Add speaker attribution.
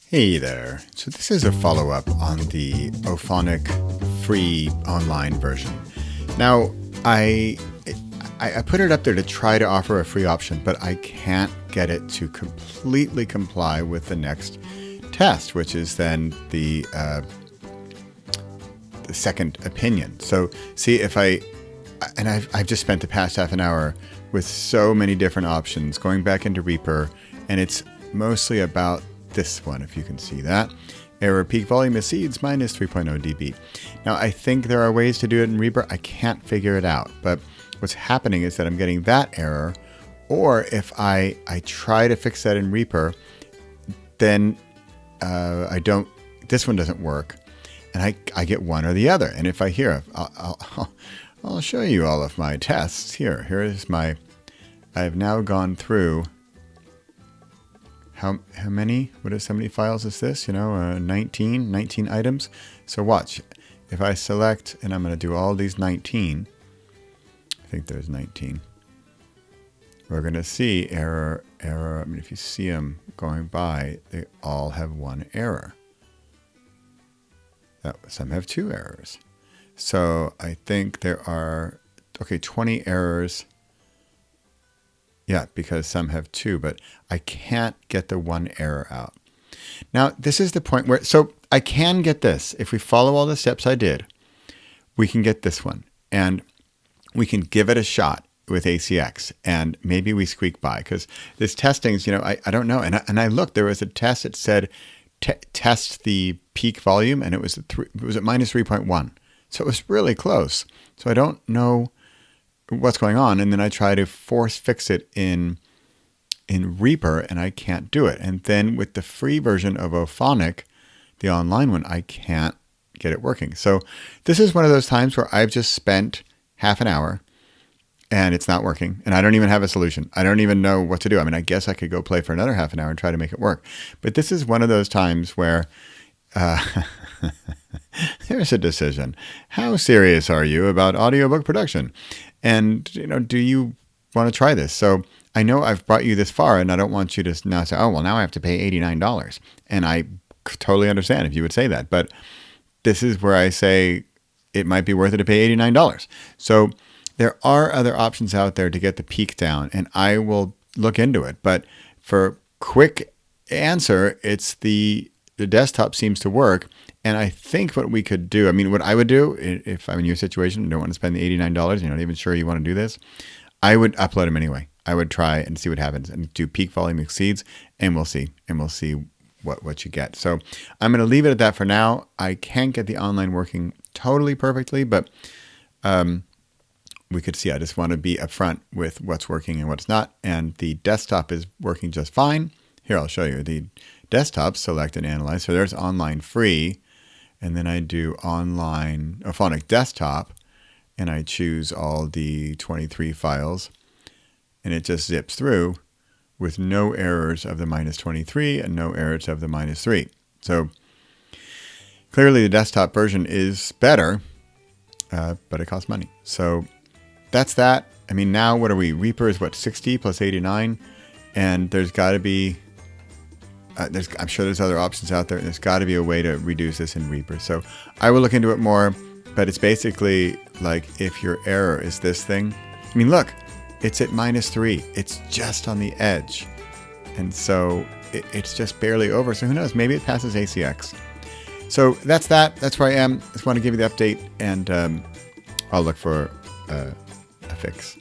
Speaker 1: Hey there. So this is a follow-up on the Auphonic free online version. Now, I put it up there to try to offer a free option, but I can't get it to completely comply with the next test, which is then the second opinion. So see if I've just spent the past half an hour with so many different options going back into Reaper, and it's mostly about this one, if you can see that. Error peak volume of seeds minus 3.0 dB. Now, I think there are ways to do it in Reaper. I can't figure it out, but what's happening is that I'm getting that error, or if I try to fix that in Reaper, then this one doesn't work, and I get one or the other. And if I hear, I'll show you all of my tests here. Here is I've now gone through how many? How many files is this? 19 items. So watch. If I select, and I'm going to do all these 19, I think there's 19. We're going to see error. I mean, if you see them going by, they all have one error. Some have two errors. So I think there are, 20 errors. Yeah, because some have two, but I can't get the one error out. Now, this is the point where, so I can get this. If we follow all the steps I did, we can get this one. And we can give it a shot with ACX. And maybe we squeak by. Because this testing is, I don't know. And I looked, there was a test that said, test the peak volume. And it was at minus 3.1. So it was really close. So I don't know what's going on, and then I try to force fix it in Reaper, and I can't do it. And then with the free version of Auphonic, the online one, I can't get it working. So this is one of those times where I've just spent half an hour and it's not working, and I don't even have a solution. I don't even know what to do. I mean, I guess I could go play for another half an hour and try to make it work. But this is one of those times where there's a decision. How serious are you about audiobook production? And, do you want to try this? So I know I've brought you this far, and I don't want you to now say, oh, well, now I have to pay $89. And I totally understand if you would say that. But this is where I say it might be worth it to pay $89. So there are other options out there to get the peak down, and I will look into it. But for quick answer, it's the desktop seems to work. And I think what we could do, what I would do if I'm in your situation and don't want to spend the $89, you're not even sure you want to do this, I would upload them anyway. I would try and see what happens and do peak volume exceeds, and we'll see. And we'll see what you get. So I'm going to leave it at that for now. I can't get the online working totally perfectly, but we could see. I just want to be upfront with what's working and what's not. And the desktop is working just fine. Here, I'll show you. The desktop, select and analyze. So there's online free. And then I do online Auphonic desktop, and I choose all the 23 files, and it just zips through with no errors of the minus 23 and no errors of the minus 3. So clearly the desktop version is better, but it costs money. So that's that. Now what are we? Reaper is 60 plus 89, and there's got to be I'm sure there's other options out there. There's got to be a way to reduce this in Reaper. So I will look into it more, but it's basically like if your error is this thing. Look, it's at minus 3. It's just on the edge. And so it's just barely over. So who knows? Maybe it passes ACX. So that's that. That's where I am. Just want to give you the update, and I'll look for a fix.